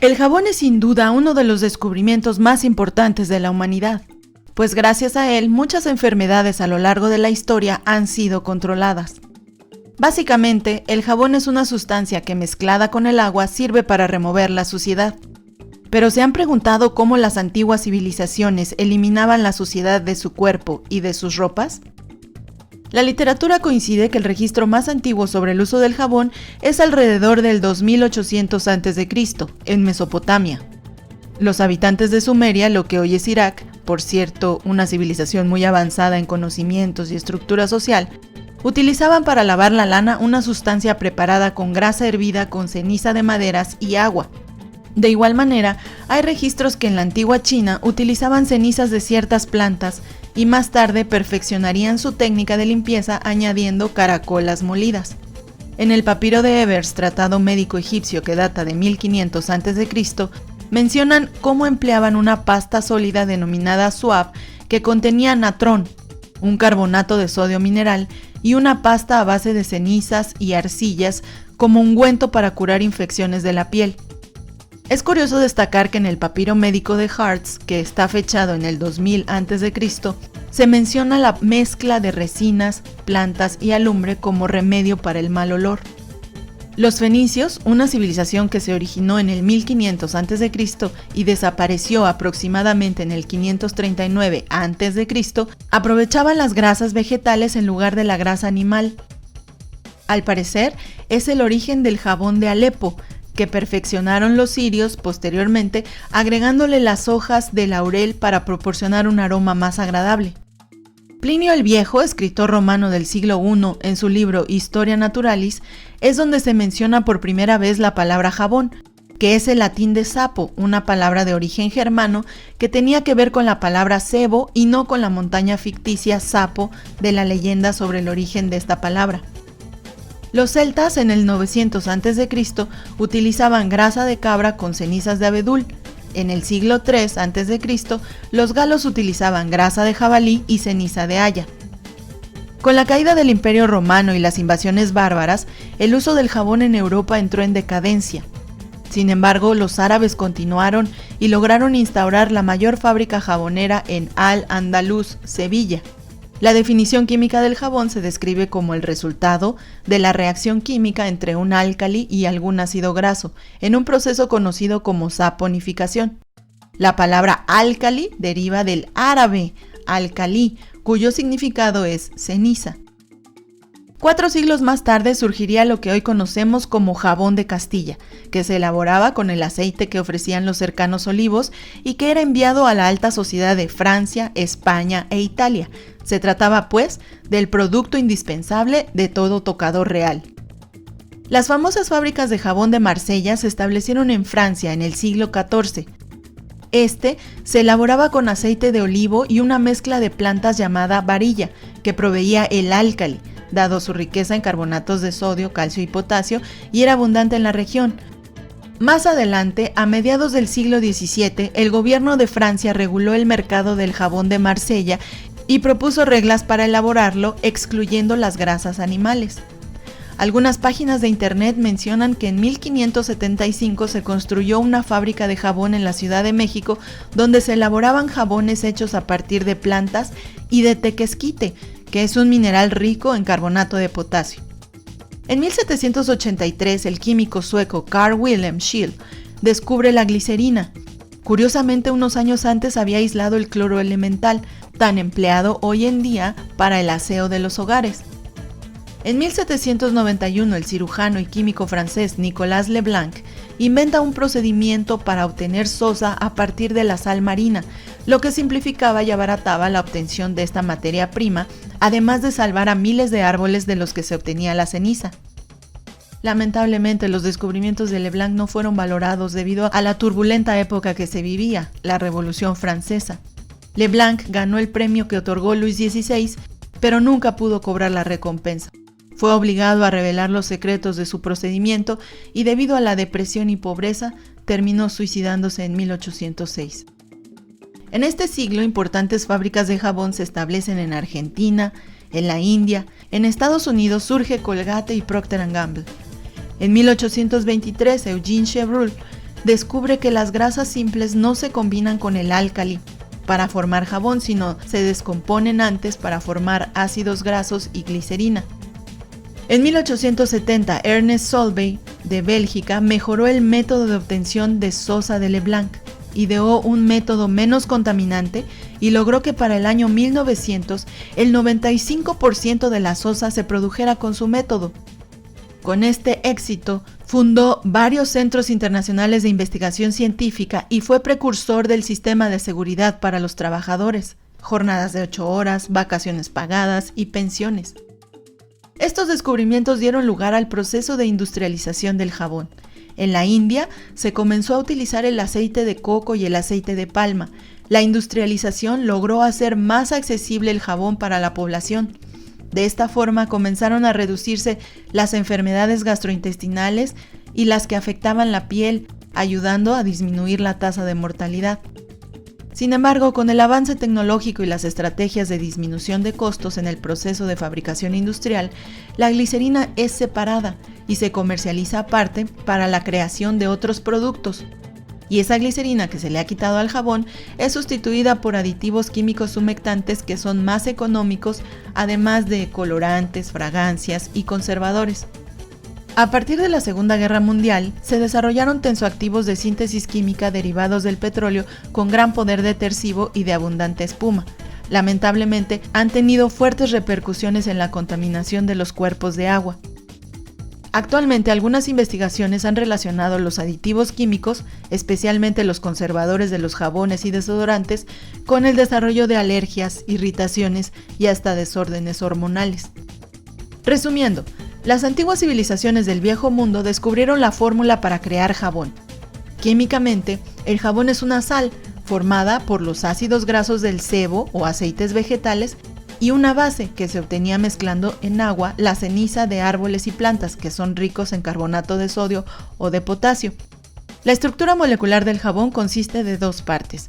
El jabón es sin duda uno de los descubrimientos más importantes de la humanidad, pues gracias a él muchas enfermedades a lo largo de la historia han sido controladas. Básicamente, el jabón es una sustancia que mezclada con el agua sirve para remover la suciedad. Pero ¿se han preguntado cómo las antiguas civilizaciones eliminaban la suciedad de su cuerpo y de sus ropas? La literatura coincide que el registro más antiguo sobre el uso del jabón es alrededor del 2800 a.C., en Mesopotamia. Los habitantes de Sumeria, lo que hoy es Irak, por cierto, una civilización muy avanzada en conocimientos y estructura social, utilizaban para lavar la lana una sustancia preparada con grasa hervida con ceniza de maderas y agua. De igual manera, hay registros que en la antigua China utilizaban cenizas de ciertas plantas y más tarde perfeccionarían su técnica de limpieza añadiendo caracolas molidas. En el papiro de Ebers, tratado médico egipcio que data de 1500 a.C., mencionan cómo empleaban una pasta sólida denominada suab que contenía natrón, un carbonato de sodio mineral y una pasta a base de cenizas y arcillas como ungüento para curar infecciones de la piel. Es curioso destacar que en el papiro médico de Hartz, que está fechado en el 2000 a.C., se menciona la mezcla de resinas, plantas y alumbre como remedio para el mal olor. Los fenicios, una civilización que se originó en el 1500 a.C. y desapareció aproximadamente en el 539 a.C., aprovechaban las grasas vegetales en lugar de la grasa animal. Al parecer, es el origen del jabón de Alepo, que perfeccionaron los sirios posteriormente agregándole las hojas de laurel para proporcionar un aroma más agradable. Plinio el Viejo, escritor romano del siglo I, en su libro Historia Naturalis, es donde se menciona por primera vez la palabra jabón, que es el latín de sapo, una palabra de origen germano que tenía que ver con la palabra sebo y no con la montaña ficticia Sapo de la leyenda sobre el origen de esta palabra. Los celtas en el 900 a.C. utilizaban grasa de cabra con cenizas de abedul. En el siglo III a.C., los galos utilizaban grasa de jabalí y ceniza de haya. Con la caída del Imperio Romano y las invasiones bárbaras, el uso del jabón en Europa entró en decadencia. Sin embargo, los árabes continuaron y lograron instaurar la mayor fábrica jabonera en Al-Andalus, Sevilla. La definición química del jabón se describe como el resultado de la reacción química entre un álcali y algún ácido graso, en un proceso conocido como saponificación. La palabra álcali deriva del árabe alcalí, cuyo significado es ceniza. 4 siglos más tarde surgiría lo que hoy conocemos como jabón de Castilla, que se elaboraba con el aceite que ofrecían los cercanos olivos y que era enviado a la alta sociedad de Francia, España e Italia. Se trataba, pues, del producto indispensable de todo tocador real. Las famosas fábricas de jabón de Marsella se establecieron en Francia en el siglo XIV. Este se elaboraba con aceite de olivo y una mezcla de plantas llamada varilla, que proveía el álcali, dado su riqueza en carbonatos de sodio, calcio y potasio, y era abundante en la región. Más adelante, a mediados del siglo XVII, el gobierno de Francia reguló el mercado del jabón de Marsella y propuso reglas para elaborarlo, excluyendo las grasas animales. Algunas páginas de internet mencionan que en 1575 se construyó una fábrica de jabón en la Ciudad de México donde se elaboraban jabones hechos a partir de plantas y de tequesquite, que es un mineral rico en carbonato de potasio. En 1783, el químico sueco Carl Wilhelm Scheele descubre la glicerina. Curiosamente, unos años antes había aislado el cloro elemental, tan empleado hoy en día para el aseo de los hogares. En 1791, el cirujano y químico francés Nicolas Leblanc inventa un procedimiento para obtener sosa a partir de la sal marina, lo que simplificaba y abarataba la obtención de esta materia prima, además de salvar a miles de árboles de los que se obtenía la ceniza. Lamentablemente, los descubrimientos de Leblanc no fueron valorados debido a la turbulenta época que se vivía, la Revolución Francesa. Leblanc ganó el premio que otorgó Luis XVI, pero nunca pudo cobrar la recompensa. Fue obligado a revelar los secretos de su procedimiento y debido a la depresión y pobreza, terminó suicidándose en 1806. En este siglo, importantes fábricas de jabón se establecen en Argentina, en la India. En Estados Unidos surge Colgate y Procter & Gamble. En 1823, Eugene Chevreul descubre que las grasas simples no se combinan con el álcali para formar jabón, sino se descomponen antes para formar ácidos grasos y glicerina. En 1870, Ernest Solvay, de Bélgica, mejoró el método de obtención de sosa de Leblanc, ideó un método menos contaminante y logró que para el año 1900 el 95% de la sosa se produjera con su método. Con este éxito, fundó varios centros internacionales de investigación científica y fue precursor del sistema de seguridad para los trabajadores, jornadas de 8 horas, vacaciones pagadas y pensiones. Estos descubrimientos dieron lugar al proceso de industrialización del jabón. En la India se comenzó a utilizar el aceite de coco y el aceite de palma. La industrialización logró hacer más accesible el jabón para la población. De esta forma comenzaron a reducirse las enfermedades gastrointestinales y las que afectaban la piel, ayudando a disminuir la tasa de mortalidad. Sin embargo, con el avance tecnológico y las estrategias de disminución de costos en el proceso de fabricación industrial, la glicerina es separada y se comercializa aparte para la creación de otros productos. Y esa glicerina que se le ha quitado al jabón es sustituida por aditivos químicos humectantes que son más económicos, además de colorantes, fragancias y conservadores. A partir de la Segunda Guerra Mundial, se desarrollaron tensoactivos de síntesis química derivados del petróleo con gran poder detersivo y de abundante espuma. Lamentablemente, han tenido fuertes repercusiones en la contaminación de los cuerpos de agua. Actualmente, algunas investigaciones han relacionado los aditivos químicos, especialmente los conservadores de los jabones y desodorantes, con el desarrollo de alergias, irritaciones y hasta desórdenes hormonales. Resumiendo, las antiguas civilizaciones del Viejo Mundo descubrieron la fórmula para crear jabón. Químicamente, el jabón es una sal formada por los ácidos grasos del sebo o aceites vegetales y una base que se obtenía mezclando en agua la ceniza de árboles y plantas que son ricos en carbonato de sodio o de potasio. La estructura molecular del jabón consiste de dos partes.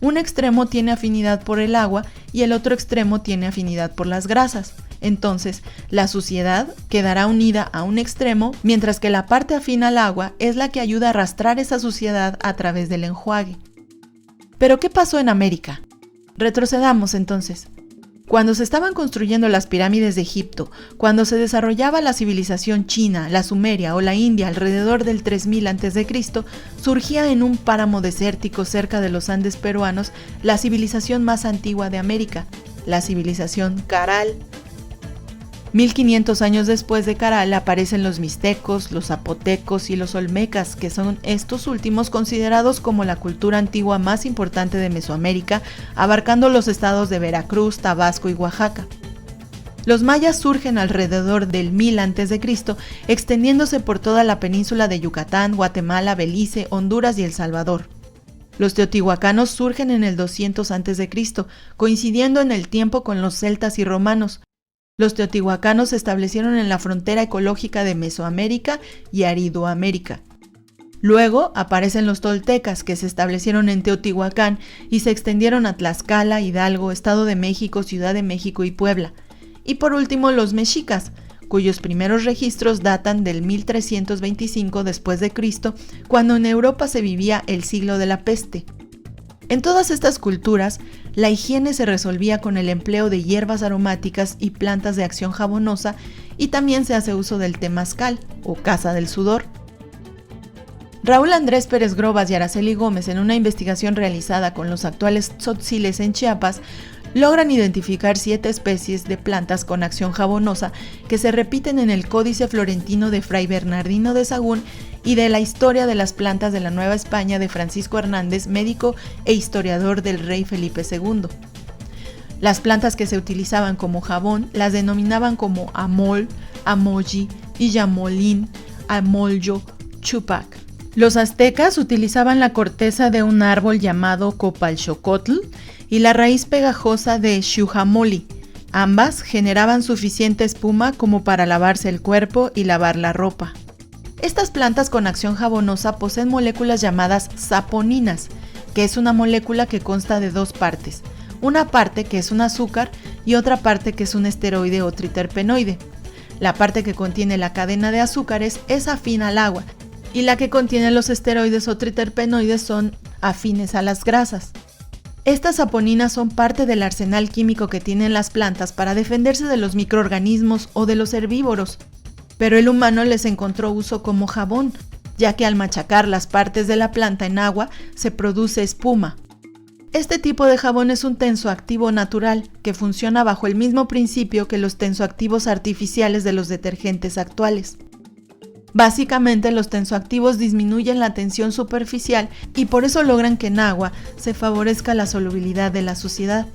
Un extremo tiene afinidad por el agua y el otro extremo tiene afinidad por las grasas. Entonces, la suciedad quedará unida a un extremo, mientras que la parte afín al agua es la que ayuda a arrastrar esa suciedad a través del enjuague. ¿Pero qué pasó en América? Retrocedamos entonces. Cuando se estaban construyendo las pirámides de Egipto, cuando se desarrollaba la civilización china, la sumeria o la india alrededor del 3000 a.C., surgía en un páramo desértico cerca de los Andes peruanos la civilización más antigua de América, la civilización Caral. 1500 años después de Caral aparecen los mixtecos, los zapotecos y los olmecas, que son estos últimos considerados como la cultura antigua más importante de Mesoamérica, abarcando los estados de Veracruz, Tabasco y Oaxaca. Los mayas surgen alrededor del 1000 a.C., extendiéndose por toda la península de Yucatán, Guatemala, Belice, Honduras y El Salvador. Los teotihuacanos surgen en el 200 a.C., coincidiendo en el tiempo con los celtas y romanos. Los teotihuacanos se establecieron en la frontera ecológica de Mesoamérica y Aridoamérica. Luego aparecen los toltecas, que se establecieron en Teotihuacán y se extendieron a Tlaxcala, Hidalgo, Estado de México, Ciudad de México y Puebla. Y por último los mexicas, cuyos primeros registros datan del 1325 después de Cristo, cuando en Europa se vivía el siglo de la peste. En todas estas culturas, la higiene se resolvía con el empleo de hierbas aromáticas y plantas de acción jabonosa, y también se hace uso del temazcal o casa del sudor. Raúl Andrés Pérez Grobas y Araceli Gómez, en una investigación realizada con los actuales tzotziles en Chiapas, logran identificar 7 especies de plantas con acción jabonosa que se repiten en el Códice Florentino de Fray Bernardino de Sahagún y de la Historia de las Plantas de la Nueva España de Francisco Hernández, médico e historiador del rey Felipe II. Las plantas que se utilizaban como jabón las denominaban como amol, amoyi, iyamolín, amolyo, chupac. Los aztecas utilizaban la corteza de un árbol llamado copalxocotl y la raíz pegajosa de xiujamoli. Ambas generaban suficiente espuma como para lavarse el cuerpo y lavar la ropa. Estas plantas con acción jabonosa poseen moléculas llamadas saponinas, que es una molécula que consta de 2 partes. Una parte que es un azúcar y otra parte que es un esteroide o triterpenoide. La parte que contiene la cadena de azúcares es afín al agua y la que contiene los esteroides o triterpenoides son afines a las grasas. Estas saponinas son parte del arsenal químico que tienen las plantas para defenderse de los microorganismos o de los herbívoros, pero el humano les encontró uso como jabón, ya que al machacar las partes de la planta en agua se produce espuma. Este tipo de jabón es un tensoactivo natural que funciona bajo el mismo principio que los tensoactivos artificiales de los detergentes actuales. Básicamente, los tensoactivos disminuyen la tensión superficial y por eso logran que en agua se favorezca la solubilidad de la suciedad.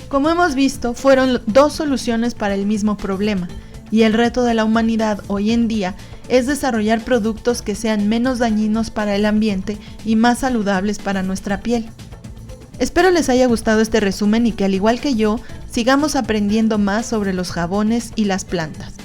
Como hemos visto, fueron dos soluciones para el mismo problema, y el reto de la humanidad hoy en día es desarrollar productos que sean menos dañinos para el ambiente y más saludables para nuestra piel. Espero les haya gustado este resumen y que, al igual que yo, sigamos aprendiendo más sobre los jabones y las plantas.